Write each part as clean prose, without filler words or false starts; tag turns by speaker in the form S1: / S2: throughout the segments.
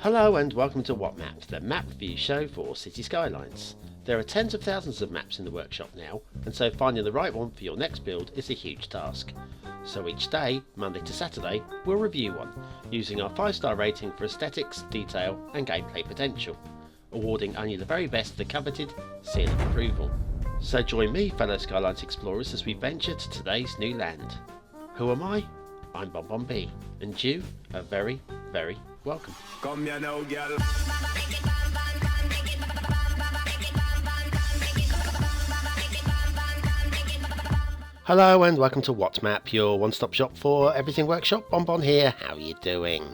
S1: Hello and welcome to What Map, the map review show for Cities Skylines. There are tens of thousands of maps in the workshop now, and so finding the right one for your next build is a huge task. So each day, Monday to Saturday, we'll review one, using our 5-star rating for aesthetics, detail and gameplay potential, awarding only the very best the coveted seal of approval. So join me, fellow Skylines explorers, as we venture to today's new land. Who am I? I'm BonBonB, and you are very, very welcome.
S2: Come here now, girl.
S1: Hello and welcome to What Map, your one-stop shop for everything workshop. BonBon here, how are you doing?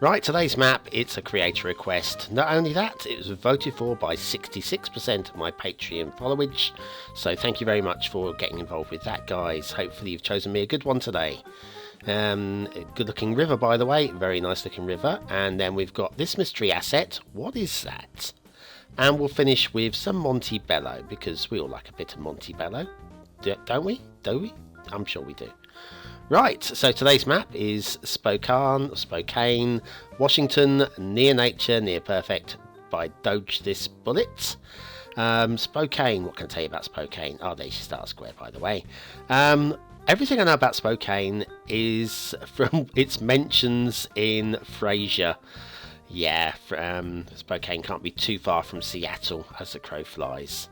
S1: Right, today's map, it's a creator request. Not only that, it was voted for by 66% of my Patreon followage, so thank you very much for getting involved with that, guys. Hopefully you've chosen me a good one today. Good looking river, by the way, very nice looking river. And then we've got this mystery asset. What is that? And we'll finish with some Montebello, because we all like a bit of Montebello, don't we? Do we? I'm sure we do. Right, so today's map is Spokane, Washington, near nature, near perfect, by dogethisbullet. Spokane, what can I tell you about Spokane? Oh, there's your star square, by the way. Everything I know about Spokane is from its mentions in Frasier. Yeah, Spokane can't be too far from Seattle as the crow flies.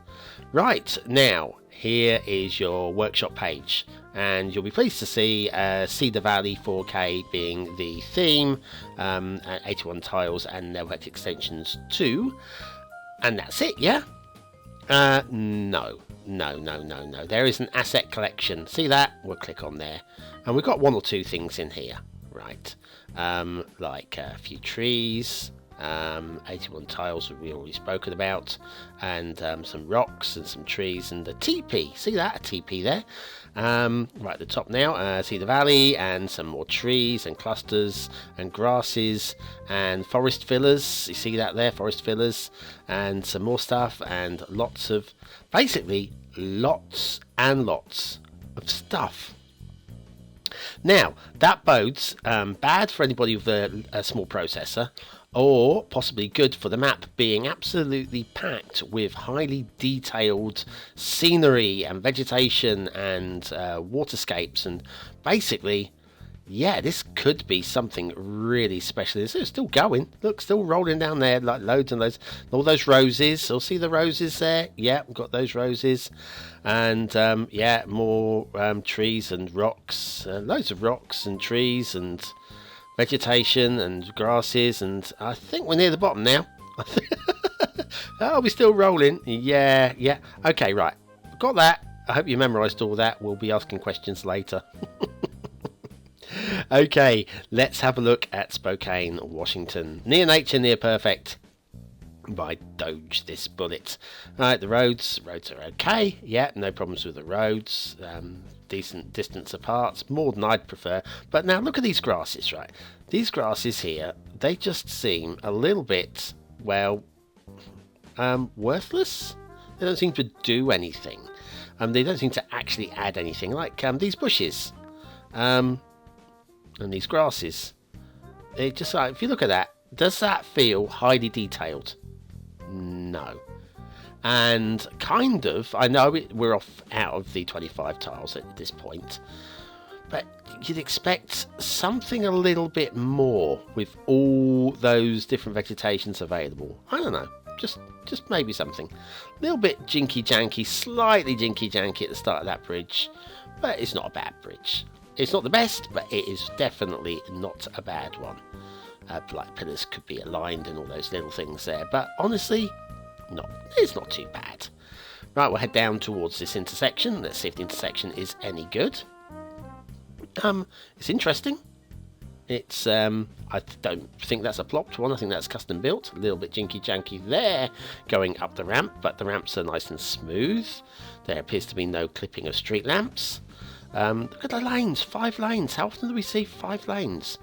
S1: Right, now, here is your workshop page, and you'll be pleased to see Cedar Valley 4K being the theme, 81 tiles and network extensions 2, and that's it, yeah? No. There is an asset collection. See that? We'll click on there. And we've got one or two things in here. Right. Like a few trees. 81 tiles we already spoken about. And some rocks and some trees and a teepee. See that? A teepee there. Right at the top now. See the valley and some more trees and clusters and grasses and forest fillers. You see that there? Forest fillers. And some more stuff and lots of... Basically, lots and lots of stuff. Now, that bodes bad for anybody with a small processor, or possibly good for the map being absolutely packed with highly detailed scenery and vegetation and waterscapes, and basically, yeah, this could be something really special. It's still going. Look, still rolling down there, like loads and loads. All those roses. You'll see the roses there. Yeah, we've got those roses. And, yeah, more trees and rocks. Loads of rocks and trees and vegetation and grasses. And I think we're near the bottom now. Oh, we're still rolling. Yeah. Okay, right. Got that. I hope you memorised all that. We'll be asking questions later. Okay, let's have a look at Spokane, Washington. Near nature, near perfect by dogethisbullet. Right, the roads are okay. Yeah, no problems with the roads. Decent distance apart, more than I'd prefer. But now look at these grasses, right? These grasses here, they just seem a little bit, well, worthless. They don't seem to do anything. They don't seem to actually add anything, like these bushes. And these grasses, it just like, if you look at that, does that feel highly detailed? No. And kind of, I know we're out of the 25 tiles at this point, but you'd expect something a little bit more with all those different vegetations available. I don't know, just maybe something a little bit jinky-janky, slightly jinky-janky at the start of that bridge, but it's not a bad bridge. It's not the best, but it is definitely not a bad one. Like pillars could be aligned and all those little things there, but honestly, it's not too bad. Right, we'll head down towards this intersection. Let's see if the intersection is any good. It's interesting. It's I don't think that's a plopped one. I think that's custom built. A little bit jinky-janky there, going up the ramp, but the ramps are nice and smooth. There appears to be no clipping of street lamps. Look at the lanes, 5 lanes. How often do we see 5 lanes?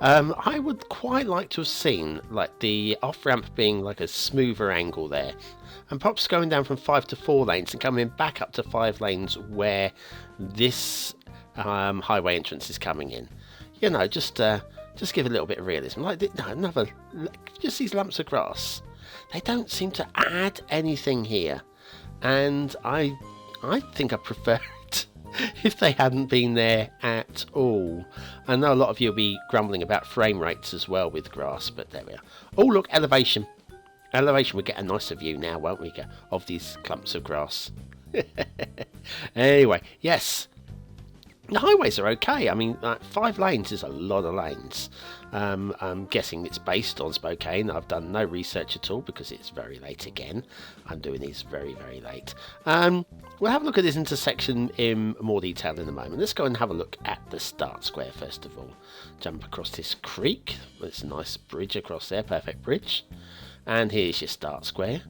S1: I would quite like to have seen like the off-ramp being like a smoother angle there, and perhaps going down from 5 to 4 lanes and coming back up to 5 lanes where this highway entrance is coming in. You know, just Just give a little bit of realism. Like, no, another, just these lumps of grass. They don't seem to add anything here. And I think I prefer it if they hadn't been there at all. I know a lot of you will be grumbling about frame rates as well with grass, but there we are. Oh, look, elevation. Elevation, we'll get a nicer view now, won't we, of these clumps of grass. Anyway, yes. The highways are okay. I mean, 5 lanes is a lot of lanes. I'm guessing it's based on Spokane. I've done no research at all because it's very late again. I'm doing these very, very late. We'll have a look at this intersection in more detail in a moment. Let's go and have a look at the start square first of all. Jump across this creek. There's a nice bridge across there, perfect bridge. And here's your start square.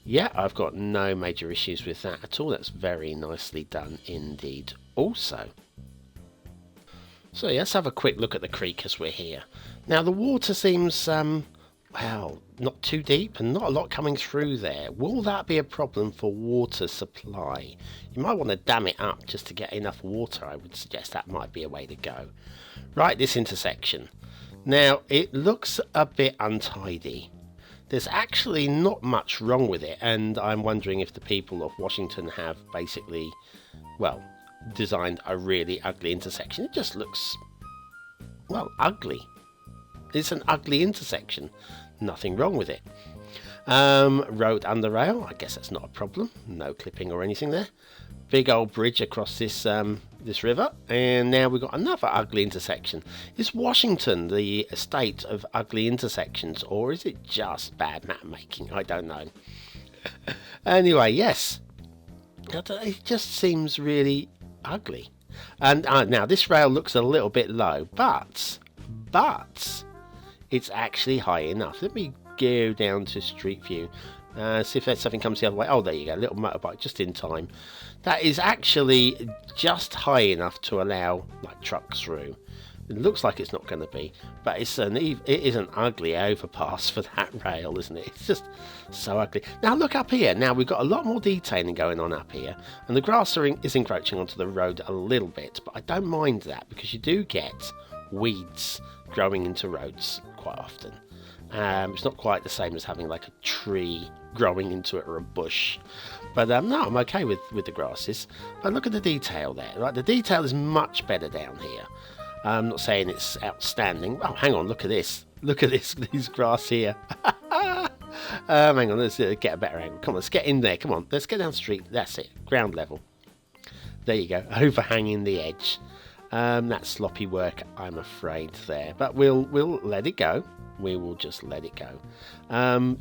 S1: Yeah, I've got no major issues with that at all. That's very nicely done indeed also. So yeah, let's have a quick look at the creek as we're here. Now the water seems, well, not too deep and not a lot coming through there. Will that be a problem for water supply? You might want to dam it up just to get enough water. I would suggest that might be a way to go. Right, this intersection. Now, it looks a bit untidy. There's actually not much wrong with it, and I'm wondering if the people of Washington have basically, well, designed a really ugly intersection. It just looks, well, ugly. It's an ugly intersection. Nothing wrong with it. Road under rail, I guess that's not a problem. No clipping or anything there. Big old bridge across this this river, and now we've got another ugly intersection. Is Washington the state of ugly intersections, or is it just bad map making? I don't know. Anyway, yes, it just seems really ugly. And now this rail looks a little bit low, but it's actually high enough. Let me go down to Street View. See if there's something comes the other way. Oh, there you go, little motorbike just in time. That is actually just high enough to allow like trucks through. It looks like it's not going to be, but it is an ugly overpass for that rail, isn't it? It's just so ugly. Now look up here. Now we've got a lot more detailing going on up here, and the grass is encroaching onto the road a little bit, but I don't mind that because you do get weeds growing into roads quite often. It's not quite the same as having like a tree growing into it or a bush, but no, I'm okay with the grasses. But look at the detail there, right? The detail is much better down here. I'm not saying it's outstanding. Oh, hang on, look at this, these grass here. Hang on, let's get a better angle. Come on, let's get in there. Come on, let's get down the street. That's it, ground level. There you go, overhanging the edge. That's sloppy work, I'm afraid there, but we'll let it go. We will just let it go.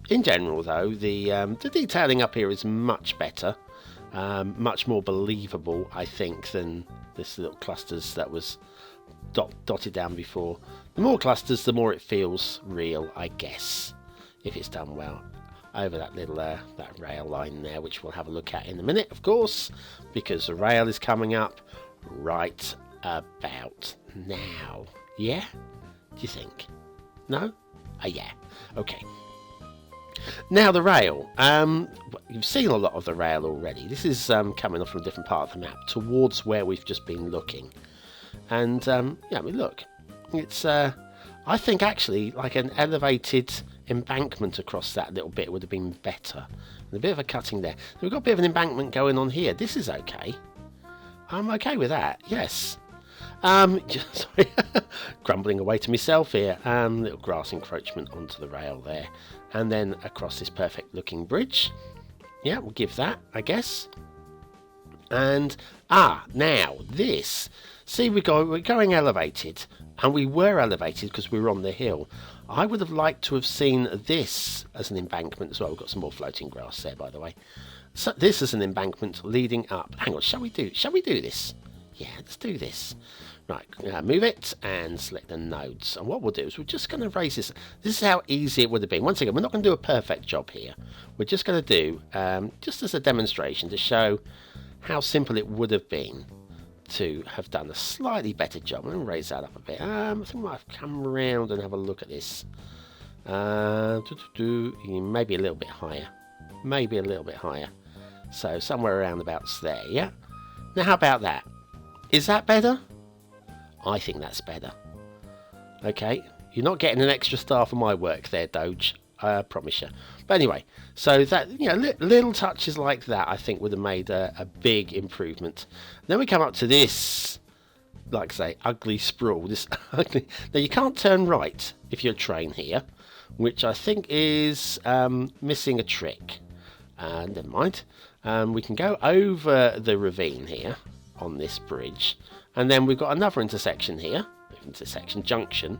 S1: In general, though, the detailing up here is much better, much more believable, I think, than this little clusters that was dotted down before. The more clusters, the more it feels real, I guess, if it's done well. Over that little that rail line there, which we'll have a look at in a minute, of course, because the rail is coming up right about now. Yeah? Do you think? No? Yeah. Okay. Now the rail. You've seen a lot of the rail already. This is coming off from a different part of the map towards where we've just been looking. And yeah, I mean, look, it's I think actually like an elevated embankment across that little bit would have been better. And a bit of a cutting there. We've got a bit of an embankment going on here. This is okay. I'm okay with that. Yes. Sorry, grumbling away to myself here. Little grass encroachment onto the rail there, and then across this perfect looking bridge. Yeah, we'll give that, I guess. And now this. See, we're going elevated, and we were elevated because we were on the hill. I would have liked to have seen this as an embankment as well. We've got some more floating grass there, by the way. So this is an embankment leading up. Hang on, shall we do this? Yeah, let's do this. Right, move it and select the nodes. And what we'll do is we're just going to raise this. This is how easy it would have been. Once again, we're not going to do a perfect job here. We're just going to do, just as a demonstration to show how simple it would have been to have done a slightly better job. I'm going to raise that up a bit. I think I might have come around and have a look at this. Maybe a little bit higher. Maybe a little bit higher. So somewhere around about there, yeah? Now how about that? Is that better? I think that's better. Okay, you're not getting an extra star for my work there, Doge. I promise you. But anyway, so that, you know, little touches like that, I think would have made a big improvement. Then we come up to this, like I say, ugly sprawl. This ugly. Now you can't turn right if you're a train here, which I think is missing a trick. Never mind. We can go over the ravine here on this bridge, and then we've got another intersection here, intersection junction,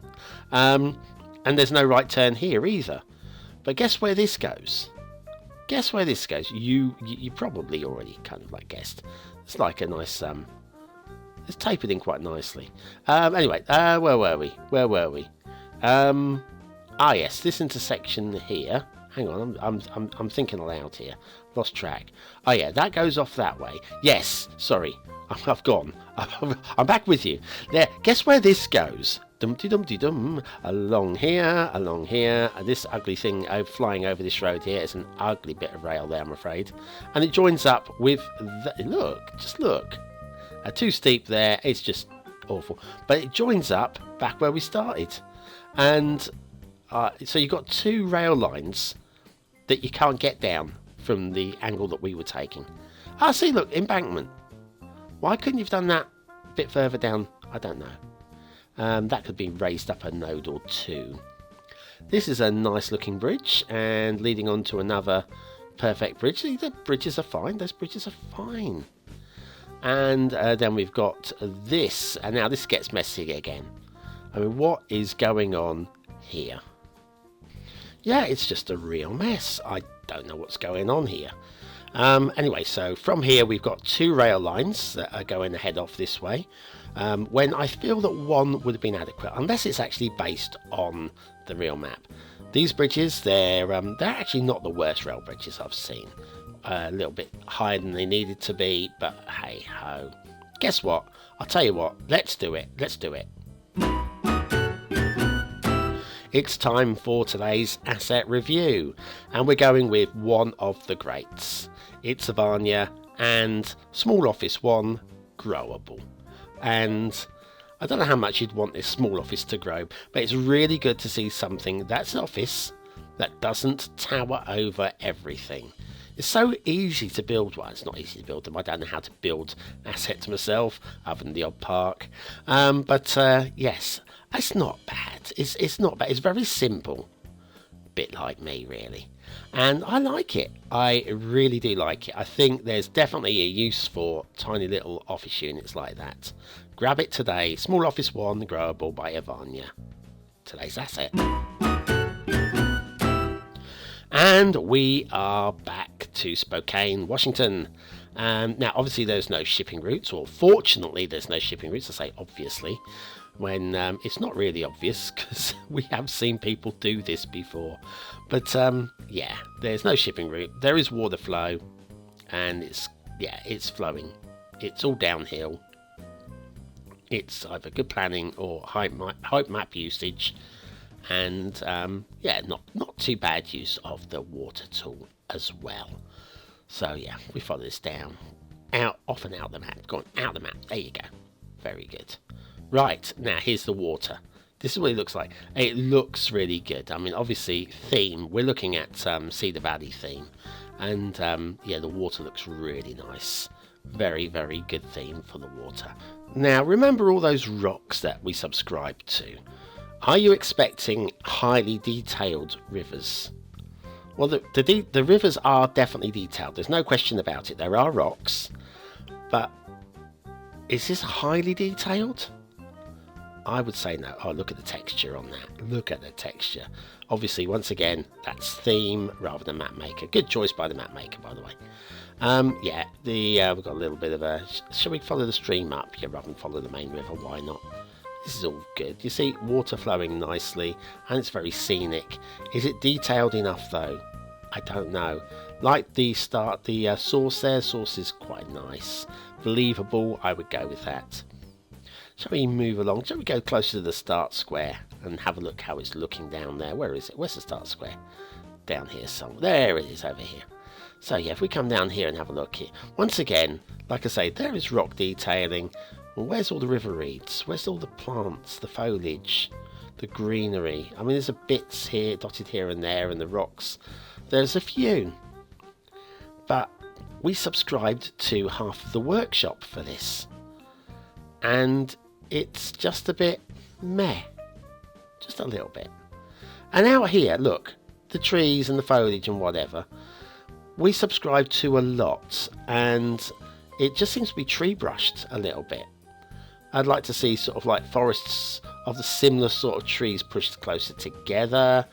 S1: and there's no right turn here either. But guess where this goes? Guess where this goes? You probably already kind of like guessed. It's like a nice it's tapered in quite nicely. Anyway, where were we? Yes, this intersection here. Hang on, I'm thinking aloud here. Lost track. Oh yeah, that goes off that way. Yes, sorry, I've gone. I'm back with you. There. Guess where this goes? Dum-de-dum-de-dum. Along here. And this ugly thing flying over this road here is an ugly bit of rail there, I'm afraid. And it joins up with just look. Too steep there. It's just awful. But it joins up back where we started, and so you've got two rail lines that you can't get down from the angle that we were taking. See, look, embankment. Why couldn't you have done that a bit further down? I don't know. That could be raised up a node or two. This is a nice looking bridge, and leading on to another perfect bridge. See, the bridges are fine. Those bridges are fine. And then we've got this, and now this gets messy again. I mean, what is going on here? Yeah, it's just a real mess. I don't know what's going on here. Anyway, so from here we've got two rail lines that are going ahead off this way, when I feel that one would have been adequate, unless it's actually based on the real map. These bridges, they're actually not the worst rail bridges I've seen. A little bit higher than they needed to be, but hey ho. Guess what? I'll tell you what, let's do it. It's time for today's asset review, and we're going with one of the greats. It's Avanya and Small Office 1 Growable. And I don't know how much you'd want this small office to grow, but it's really good to see something that's an office that doesn't tower over everything. It's so easy to build. Well, it's not easy to build them. I don't know how to build assets myself, other than the odd park. But yes, it's not bad. It's not bad. It's very simple. Bit like me, really. And I like it. I really do like it. I think there's definitely a use for tiny little office units like that. Grab it today. Small Office 1 Growable by Avanya. Today's asset. And we are back to Spokane, Washington. Now, obviously, there's no shipping routes, or fortunately, there's no shipping routes. I say obviously, when it's not really obvious, because we have seen people do this before. But yeah, there's no shipping route. There is water flow, and it's flowing. It's all downhill. It's either good planning or hype map usage. And yeah, not too bad use of the water tool as well. So yeah, we follow this down, off and out the map, going out the map. There you go, very good. Right, now here's the water. This is what it looks like. It looks really good. I mean, obviously theme. We're looking at Cedar Valley theme, and yeah, the water looks really nice. Very, very good theme for the water. Now remember all those rocks that we subscribed to. Are you expecting highly detailed rivers? Well, the rivers are definitely detailed. There's no question about it. There are rocks. But is this highly detailed? I would say no. Oh, look at the texture on that. Look at the texture. Obviously, once again, that's theme rather than map maker. Good choice by the map maker, by the way. Yeah, we've got a little bit of a... Shall we follow the stream up? Yeah, rather than follow the main river. Why not? This is all good. You see water flowing nicely, and it's very scenic. Is it detailed enough though? I don't know. Like the source there. Source is quite nice. Believable, I would go with that. Shall we move along? Shall we go closer to the start square and have a look how it's looking down there? Where is it? Where's the start square? Down here somewhere. There it is, over here. So yeah, if we come down here and have a look here. Once again, like I say, there is rock detailing. Well, where's all the river reeds? Where's all the plants, the foliage? the greenery. I mean, there's a bits here dotted here and there, and the rocks. There's a few. But we subscribed to half of the workshop for this, and it's just a bit meh, just a little bit. And out here, look, the trees and the foliage and whatever, we subscribe to a lot, and it just seems to be tree brushed a little bit. I'd like to see sort of like forests of the similar sort of trees pushed closer together,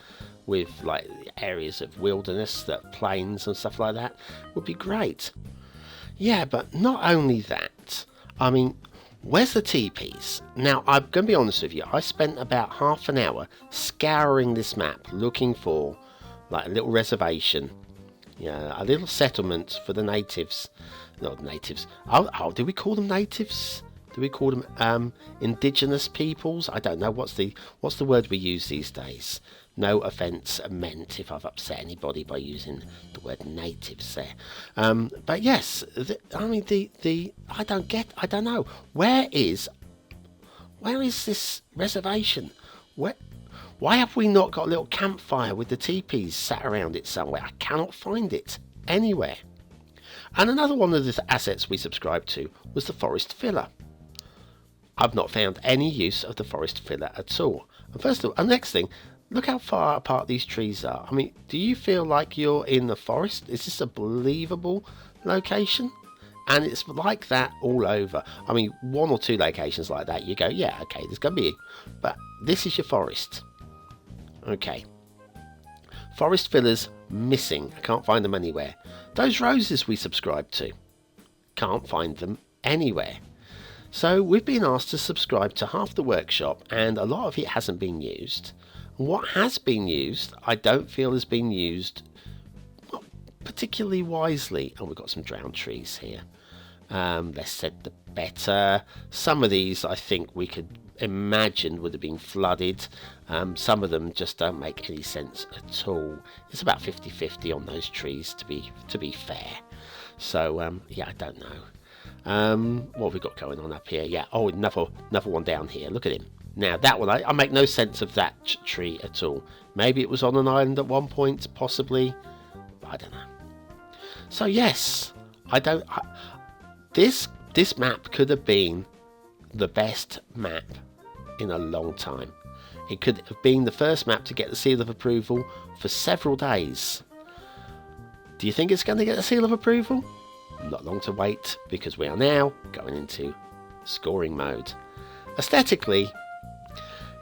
S1: with like areas of wilderness, that plains and stuff like that would be great. Yeah, but not only that, I mean, where's the teepees? Now, I'm going to be honest with you, I spent about half an hour scouring this map looking for like a little reservation, a little settlement for the natives. Not natives. Oh, do we call them natives? Do we call them indigenous peoples? I don't know. What's the word we use these days? No offence meant if I've upset anybody by using the word natives there. But yes, I mean I don't know. Where is this reservation? Why have we not got a little campfire with the teepees sat around it somewhere? I cannot find it anywhere. And another one of the assets we subscribed to was the forest filler. I've not found any use of the forest filler at all. And next thing, look how far apart these trees are. I mean, do you feel like you're in the forest? Is this a believable location? And it's like that all over. I mean, one or two locations like that, you go, yeah, okay, there's going to be, but this is your forest. Okay. Forest fillers missing. I can't find them anywhere. Those roses we subscribed to, can't find them anywhere. So we've been asked to subscribe to half the workshop, and a lot of it hasn't been used. What has been used, I don't feel has been used particularly wisely. Oh, we've got some drowned trees here. Less said the better. Some of these I think we could imagine would have been flooded. Some of them just don't make any sense at all. It's about 50-50 on those trees, to be fair. So yeah, I don't know. What have we got going on up here? Yeah, oh, another one down here. Look at him. Now that one, I make no sense of that tree at all. Maybe it was on an island at one point, possibly, but I don't know. So yes, this map could have been the best map in a long time. It could have been the first map to get the seal of approval for several days. Do you think it's going to get the seal of approval? Not long to wait, because we are now going into scoring mode. Aesthetically,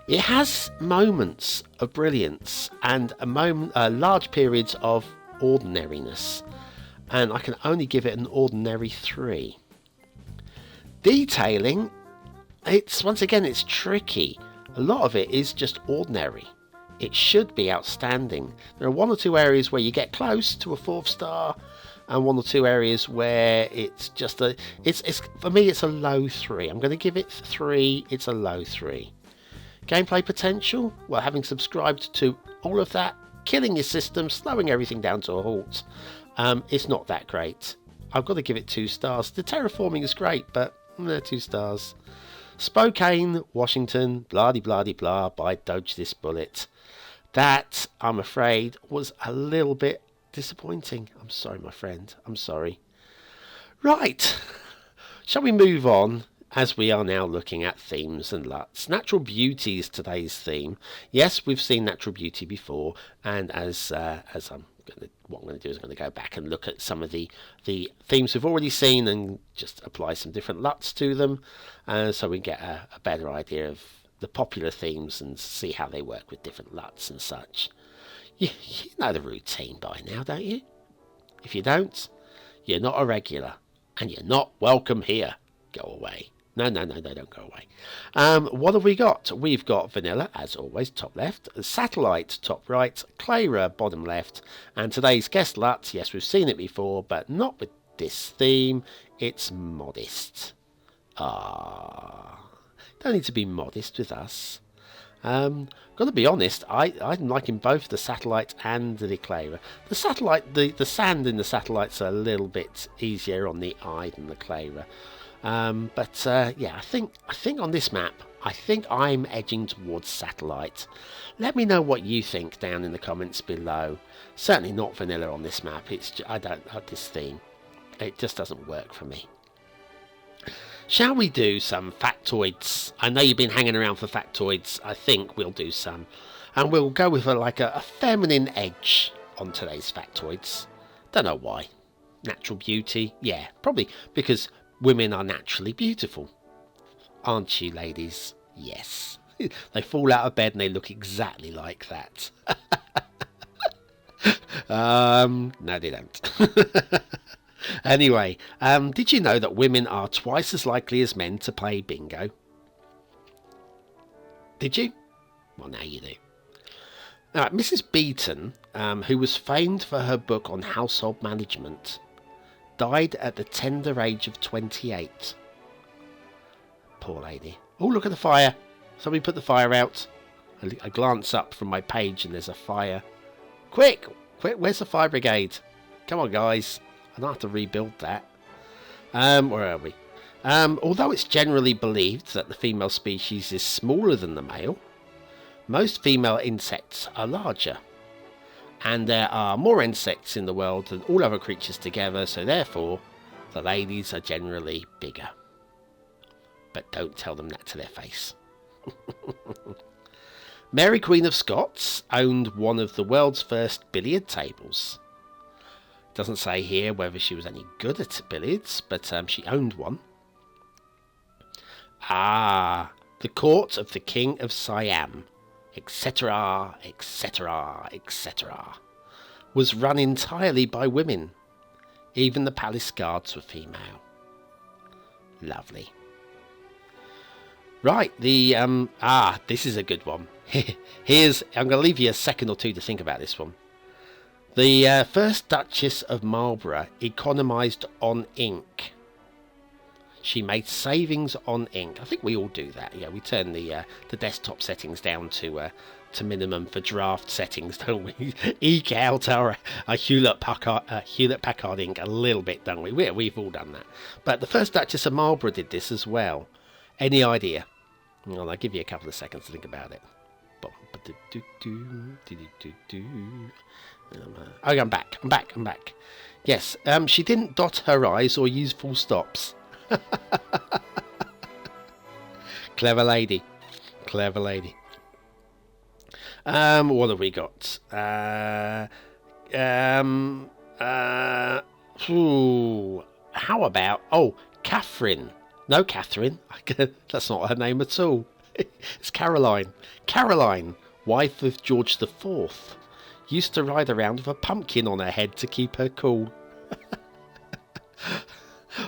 S1: it has moments of brilliance and large periods of ordinariness, and I can only give it an ordinary 3. Detailing, once again it's tricky. A lot of it is just ordinary. It should be outstanding. There are 1 or 2 areas where you get close to a 4th star, and 1 or 2 areas where it's just it's for me it's a low 3. I'm going to give it 3. It's a low 3. Gameplay potential, well, having subscribed to all of that, killing your system, slowing everything down to a halt, it's not that great. I've got to give it 2 stars. The terraforming is great, but 2 stars. Spokane, Washington, blah-de-blah-de-blah by dogethisbullet. That, I'm afraid, was a little bit disappointing. I'm sorry, my friend. I'm sorry. Right. Shall we move on, as we are now looking at themes and LUTs? Natural beauty is today's theme. Yes, we've seen natural beauty before, and what I'm going to do is I'm going to go back and look at some of the themes we've already seen and just apply some different LUTs to them, so we get a better idea of the popular themes and see how they work with different LUTs and such. You know the routine by now, don't you? If you don't, you're not a regular, and you're not welcome here. Go away. No, don't go away. What have we got? We've got vanilla, as always, top left, satellite, top right, Clara, bottom left, and today's guest LUT, yes, we've seen it before, but not with this theme. It's modest. Don't need to be modest with us. Got to be honest, I'm liking both the satellite and the Clara. The satellite, the sand in the satellite's a little bit easier on the eye than the Clara. Yeah, I think on this map I think I'm edging towards satellite. Let me know what you think down in the comments below. Certainly not vanilla on this map. I don't like this theme. It just doesn't work for me. Shall we do some factoids? I know you've been hanging around for factoids. I think we'll do some. And we'll go with a feminine edge on today's factoids. Don't know why. Natural beauty? Yeah, probably because women are naturally beautiful. Aren't you, ladies? Yes. They fall out of bed and they look exactly like that. No, they don't. Anyway, did you know that women are twice as likely as men to play bingo? Did you? Well, now you do. Now, Mrs. Beeton, who was famed for her book on household management, died at the tender age of 28. Poor lady. Oh, look at the fire. Somebody put the fire out. I glance up from my page and there's a fire. Quick, where's the fire brigade? Come on, guys. I don't have to rebuild that. Where are we? Although it's generally believed that the female species is smaller than the male, most female insects are larger. And there are more insects in the world than all other creatures together, so therefore, the ladies are generally bigger. But don't tell them that to their face. Mary Queen of Scots owned one of the world's first billiard tables. Doesn't say here whether she was any good at billiards, but she owned one. The court of the King of Siam, etc., etc., etc., was run entirely by women. Even the palace guards were female. Lovely. Right, this is a good one. I'm going to leave you a second or two to think about this one. The first Duchess of Marlborough economised on ink. She made savings on ink. I think we all do that. Yeah, we turn the desktop settings down to minimum for draft settings, don't we? Eke out our Hewlett-Packard ink a little bit, don't we? We've all done that. But the first Duchess of Marlborough did this as well. Any idea? Well, I'll give you a couple of seconds to think about it. Oh, I'm back. Yes, she didn't dot her I's or use full stops. Clever lady. What have we got? How about Catherine? No, Catherine. That's not her name at all. It's Caroline. Caroline, wife of George IV, used to ride around with a pumpkin on her head to keep her cool.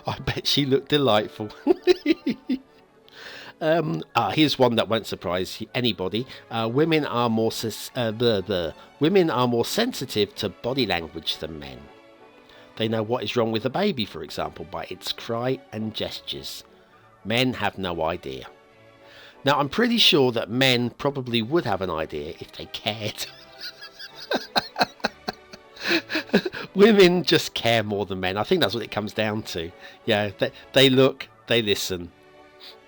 S1: I bet she looked delightful. Here's one that won't surprise anybody. Women are more sensitive to body language than men. They know what is wrong with a baby, for example, by its cry and gestures. Men have no idea. Now, I'm pretty sure that men probably would have an idea if they cared. Women just care more than men. I think that's what it comes down to. Yeah, they look, they listen,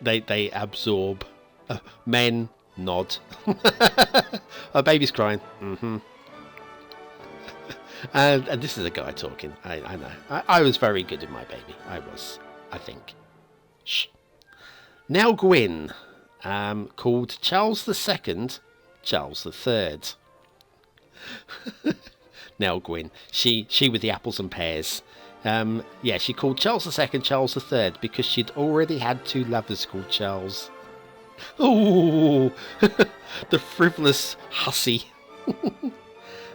S1: they absorb. Men nod. A baby's crying. And this is a guy talking. I know. I was very good in my baby. I think. Shh. Now Gwyn, called Charles II, Charles III. Nell Gwyn, she with the apples and pears. She called Charles II Charles III because she'd already had two lovers called Charles. Oh, the frivolous hussy.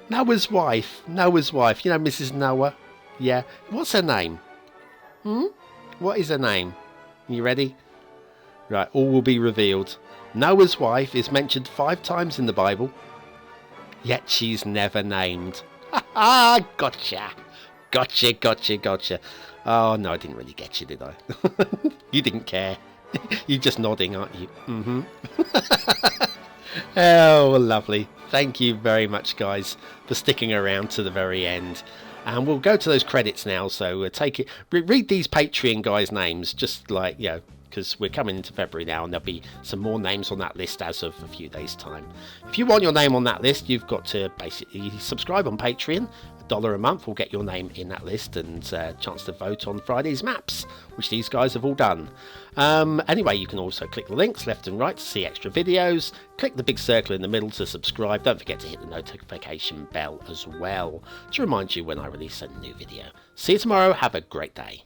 S1: Noah's wife. You know Mrs. Noah? Yeah. What's her name? What is her name? You ready? Right, all will be revealed. Noah's wife is mentioned 5 times in the Bible, yet she's never named. Ha! Gotcha. Oh, no, I didn't really get you, did I? You didn't care. You're just nodding, aren't you? Oh, lovely. Thank you very much, guys, for sticking around to the very end. And we'll go to those credits now, so take it. Read these Patreon guys' names, just like, because we're coming into February now, and there'll be some more names on that list as of a few days' time. If you want your name on that list, you've got to basically subscribe on Patreon. $1 a month will get your name in that list, and a chance to vote on Friday's maps, which these guys have all done. Anyway, you can also click the links left and right to see extra videos. Click the big circle in the middle to subscribe. Don't forget to hit the notification bell as well to remind you when I release a new video. See you tomorrow. Have a great day.